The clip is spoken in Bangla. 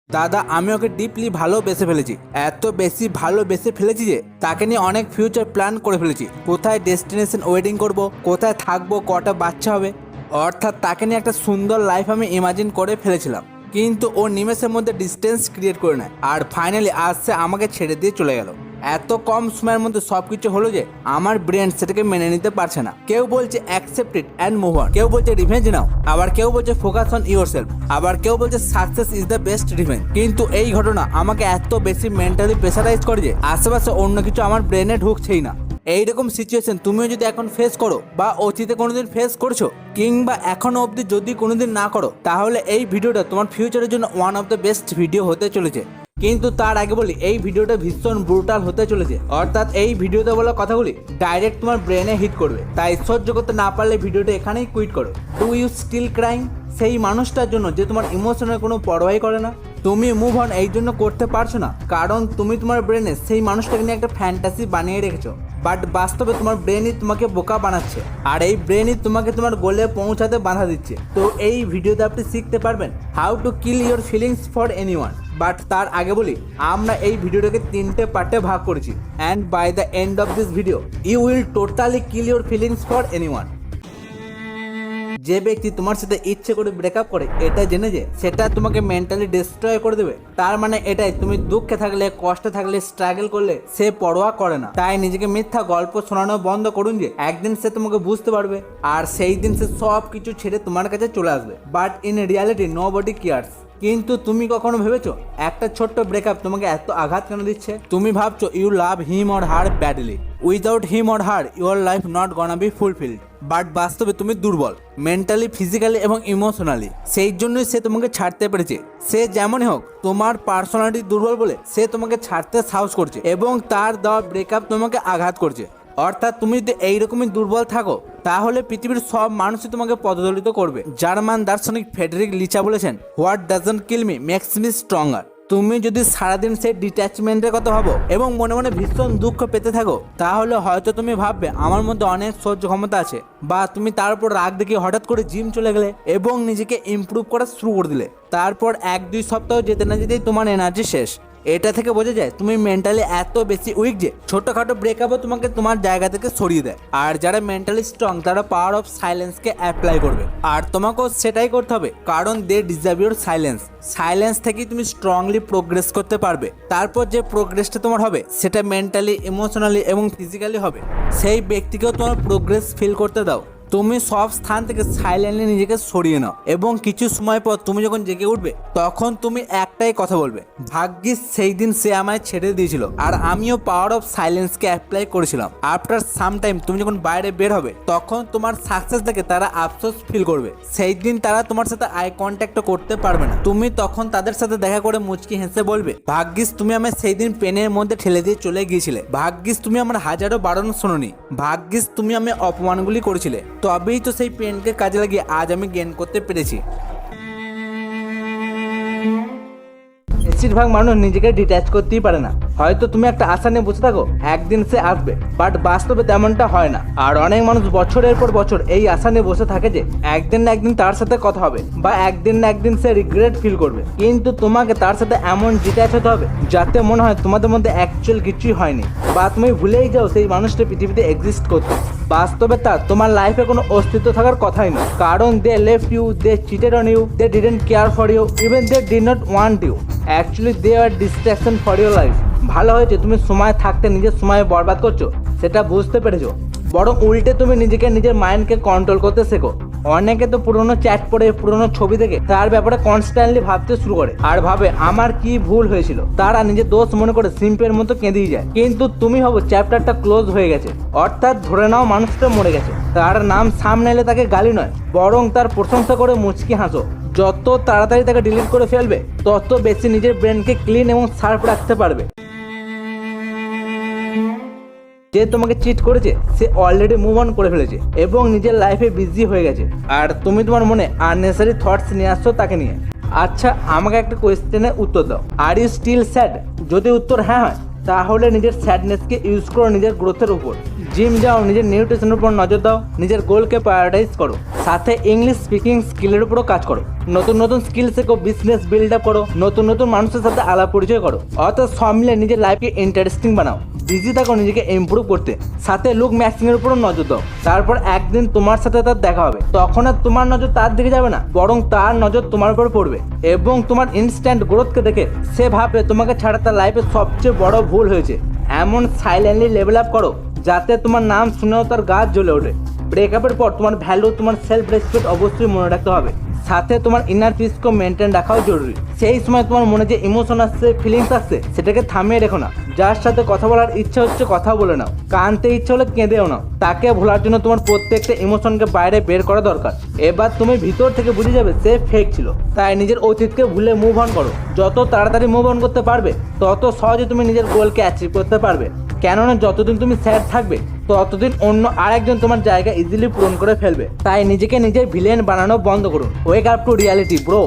দাদা আমি ওকে ডিপলি ভালোবেসে ফেলেছি, এত বেশি ভালোবেসে ফেলেছি যে তাকে নিয়ে অনেক ফিউচার প্ল্যান করে ফেলেছি। কোথায় ডেস্টিনেশন ওয়েডিং করব, কোথায় থাকবো, কটা বাচ্চা হবে, অর্থাৎ তাকে নিয়ে একটা সুন্দর লাইফ আমি ইমাজিন করে ফেলেছিলাম। কিন্তু ও নিমেষের মধ্যে ডিস্টেন্স ক্রিয়েট করে নেয় আর ফাইনালি আজ সে আমাকে ছেড়ে দিয়ে চলে গেল। এত কম সময়ের মধ্যে সবকিছু হলো যে আমার ব্রেন সেটাকে মেনে নিতে পারছে না। কেউ বলছে accept it and move on, কেউ বলছে রিভেঞ্জ নাও, আবার কেউ বলছে ফোকাস অন ইউর সেলফ, আবার কেউ বলছে success is the best revenge. কিন্তু এই ঘটনা আমাকে এত বেশি মেন্টালি প্রেসারাইজ করে যে আশেপাশে অন্য কিছু আমার ব্রেনে ঢুকছেই না। এইরকম সিচুয়েশন তুমিও যদি এখন ফেস করো বা অতীতে কোনোদিন ফেস করছো কিংবা এখনো অবধি যদি কোনোদিন না করো, তাহলে এই ভিডিওটা তোমার ফিউচারের জন্য one of the best video হতে চলেছে। কিন্তু তার আগে বলি, এই ভিডিওটা ভীষণ ব্রুটাল হতে চলেছে, অর্থাৎ এই ভিডিওতে বলা কথাগুলি ডাইরেক্ট তোমার ব্রেনে হিট করবে। তাই সহ্য করতে না পারলে ভিডিওটা এখানেই কুইট করো। ডু ইউ স্টিল ক্রাইং সেই মানুষটার জন্য যে তোমার ইমোশনের কোনো পরোয়াই করে না? তুমি মুভ অন এই জন্য করতে পারছো না কারণ তুমি তোমার ব্রেনে সেই মানুষটাকে নিয়ে একটা ফ্যান্টাসি বানিয়ে রেখেছো, বাট বাস্তবে তোমার ব্রেনই তোমাকে বোকা বানাচ্ছে আর এই ব্রেনই তোমাকে তোমার গোলে পৌঁছাতে বাধা দিচ্ছে। তো এই ভিডিওতে আপনি শিখতে পারবেন how to kill your feelings for anyone. But তার আগে বলি, আমরা এই ভিডিওটাকে 3টে পার্টে ভাগ করেছি and by the end of this video you will totally kill your feelings for anyone. যে ব্যক্তি তোমার সাথে ইচ্ছে করে ব্রেকআপ করে এটা জেনে যে সেটা তোমাকে মেন্টালি ডিস্ট্রয় করে দেবে, তার মানে এটাই তুমি দুঃখে থাকলে, কষ্টে থাকলে, স্ট্রাগল করলে সে পরোয়া করে না। তাই নিজেকে মিথ্যা গল্প শোনানো বন্ধ করুন যে একদিন সে তোমাকে বুঝতে পারবে আর সেই দিন সে সব কিছু ছেড়ে তোমার কাছে চলে আসবে। But in reality nobody cares. কিন্তু তুমি কখনো ভেবেছো একটা ছোট্ট ব্রেকআপ তোমাকে এত আঘাত কেন দিচ্ছে? তুমি ভাবছো you love him or her badly, without him or her your life not gonna be fulfilled. But বাস্তবে তুমি দুর্বল মেন্টালি, ফিজিক্যালি এবং ইমোশনালি, সেই জন্যই সে তোমাকে ছাড়তে পেরেছে। সে যেমনই হোক তোমার পার্সোনালিটি দুর্বল বলে সে তোমাকে ছাড়তে সাহস করছে এবং তার দেওয়া ব্রেকআপ তোমাকে আঘাত করছে। অর্থাৎ তুমি যদি এইরকমই দুর্বল থাকো তাহলে পৃথিবীর সব মানুষই তোমাকে পদদলিত করবে। জার্মান দার্শনিক ফ্রেডরিক লিচা বলেছেন, what doesn't kill me makes me stronger. তুমি যদি সারাদিন সেই ডিট্যাচমেন্টের কথা ভাবো এবং মনে মনে ভীষণ দুঃখ পেতে থাকো তাহলে হয়তো তুমি ভাববে আমার মধ্যে অনেক সহ্য ক্ষমতা আছে, বা তুমি তার উপর রাগ দেখিয়ে হঠাৎ করে জিম চলে গেলে এবং নিজেকে ইমপ্রুভ করা শুরু করে দিলে। তারপর 1-2 সপ্তাহ যেতে না যেতেই তোমার এনার্জি শেষ। এটা থেকে বোঝা যায় তুমি মেন্টালি এত বেশি উইক যে ছোটখাটো ব্রেকআপও তোমাকে তোমার জায়গা থেকে সরিয়ে দেয়। আর যারা মেন্টালি স্ট্রং তারা পাওয়ার অফ সাইলেন্সকে অ্যাপ্লাই করবে আর তোমাকেও সেটাই করতে হবে, কারণ they deserve your silence. Silence থেকেই তুমি স্ট্রংলি প্রোগ্রেস করতে পারবে। তারপর যে প্রোগ্রেসটা তোমার হবে সেটা মেন্টালি, ইমোশনালি এবং ফিজিক্যালি হবে। সেই ব্যক্তিকেও তোমার প্রোগ্রেস ফিল করতে দাও। তুমি সব স্থান থেকে সাইলেন্টলি নিজেকে সরিয়ে নাও এবং কিছু সময় পর তুমি যখন জেগে উঠবে তখন তুমি একটাই কথা বলবে, ভাগ্যিস সেই দিন সে আমায় ছেড়ে দিয়েছিল আর আমিও পাওয়ার অফ সাইলেন্সকে অ্যাপ্লাই করেছিলাম। আফটার সাম টাইম তুমি যখন বাইরে বের হবে তখন তোমার সাকসেস দেখে তারা আফসোস ফিল করবে। সেই দিন তারা তোমার সাথে আই কন্ট্যাক্টও করতে পারবে না। তুমি তখন তাদের সাথে দেখা করে মুচকি হেসে বলবে, ভাগ্যিস তুমি আমায় সেই দিন পেনের মধ্যে ঠেলে দিয়ে চলে গিয়েছিলে, ভাগ্যিস তুমি আমার হাজারো বারণ শোনোনি, ভাগ্যিস তুমি আমি অপমানগুলি করেছিলে। তবেই তো সেই পেনকে কাজে লাগিয়ে আজ আমি গেইন করতে পেরেছি। বেশিরভাগ মানুষ নিজেকে ডিট্যাচ করতেই পারে না। হয়তো তুমি একটা আশা নিয়ে বসে থাকো একদিন সে আসবে, বাট বাস্তবে তেমনটা হয় না। আর অনেক মানুষ বছরের পর বছর এই আশা নিয়ে বসে থাকে যে একদিন না একদিন তার সাথে কথা হবে বা একদিন না একদিন সে রিগ্রেট ফিল করবে। কিন্তু তোমাকে তার সাথে এমন ডিট্যাচ হতে হবে যাতে মনে হয় তোমাদের মধ্যে অ্যাকচুয়াল কিছুই হয়নি, বা তুমি ভুলেই যাও সেই মানুষটা পৃথিবীতে এক্সিস্ট করতে। বাস্তবে তার তোমার লাইফে কোনো অস্তিত্ব থাকার কথাই নয়, কারণ they left you, they cheated on you, they didn't care for you, even they did not want you. Actually they are distraction for your life. ভালো হয়েছে তুমি সময় থাকতে নিজের সময় বরবাদ করছো সেটা বুঝতে পেরেছো, বরং উল্টে তুমি নিজেকে, নিজের মাইন্ডকে কন্ট্রোল করতে শেখো। অনেকে তো পুরোনো চ্যাট পড়ে, পুরোনো ছবি দেখে তার ব্যাপারে কনস্ট্যান্টলি ভাবতে শুরু করে আর ভাবে আমার কি ভুল হয়েছিল। তারা নিজের দোষ মনে করে সিম্পের মতো কেঁদেই যায়। কিন্তু তুমি ভাবো চ্যাপ্টারটা ক্লোজ হয়ে গেছে, অর্থাৎ ধরে নাও মানুষটা মরে গেছে। তার নাম সামনে এলে তাকে গালি নয় বরং তার প্রশংসা করে মুচকি হাসো। যত তাড়াতাড়ি তাকে ডিলিট করে ফেলবে তত বেশি নিজের ব্রেনকে ক্লিন এবং শার্প রাখতে পারবে। যে তোমাকে চিট করেছে সে অলরেডি মুভ অন করে ফেলেছে এবং নিজের লাইফে বিজি হয়ে গেছে, আর তুমি তোমার মনে আননেসারি থটস নিয়ে আসছো তাকে নিয়ে। আচ্ছা আমাকে একটা কোয়েশ্চেনের উত্তর দাও, আর ইউ স্টিল স্যাড? যদি উত্তর হ্যাঁ হয় তাহলে নিজের স্যাডনেসকে ইউজ করো নিজের গ্রোথের উপর। জিম যাও, নিজের নিউট্রিশনের উপর নজর দাও, নিজের গোলকে প্রায়োরিটাইজ করো, সাথে ইংলিশ স্পিকিং স্কিলের উপরও কাজ করো। নতুন নতুন স্কিল শেখো, বিজনেস বিল্ড আপ করো, নতুন নতুন মানুষের সাথে আলাপ পরিচয় করো। অর্থাৎ সব মিলে নিজের লাইফকে ইন্টারেস্টিং বানাও। বিজি থাকো নিজেকে ইমপ্রুভ করতে, সাথে লুক ম্যাক্সিং এর উপরও নজর দাও। তারপর একদিন তোমার সাথে তার দেখা হবে, তখন আর তোমার নজর তার দিকে যাবে না, বরং তার নজর তোমার উপর পড়বে এবং তোমার ইনস্ট্যান্ট গ্রোথকে দেখে সে ভাবে তোমাকে ছাড়া তার লাইফে সবচেয়ে বড় ভুল হয়েছে। এমন সাইলেন্টলি লেভেল আপ করো যাতে তোমার নাম শুনেও তার গাছ জ্বলে ওঠে। ব্রেকআপের পর তোমার ভ্যালু, তোমার সেলফ রেসপেক্ট অবশ্যই মনে রাখতে হবে, সাথে তোমার ইনার পিসকে মেনটেন রাখাও জরুরি। সেই সময় তোমার মনে যে ইমোশন আসছে, ফিলিংস আসছে, সেটাকে থামিয়ে রেখো না। যার সাথে কথা বলার ইচ্ছা হচ্ছে কথা বলে নাও, কাঁদতে ইচ্ছে হলে কেঁদেও নাও। তাকে ভোলার জন্য তোমার প্রত্যেকটা ইমোশনকে বাইরে বের করা দরকার। এবার তুমি ভিতর থেকে বুঝে যাবে সে ফেক ছিল, তাই নিজের অতীতকে ভুলে মুভ অন করো। যত তাড়াতাড়ি মুভ অন করতে পারবে তত সহজে তুমি নিজের গোলকে অ্যাচিভ করতে পারবে। কেননা যতদিন তুমি স্যাড থাকবে ততদিন অন্য আরেকজন তোমার জায়গা ইজিলি পূরণ করে ফেলবে। তাই নিজেকে নিজের ভিলেন বানানো বন্ধ করুন। Wake up to reality bro.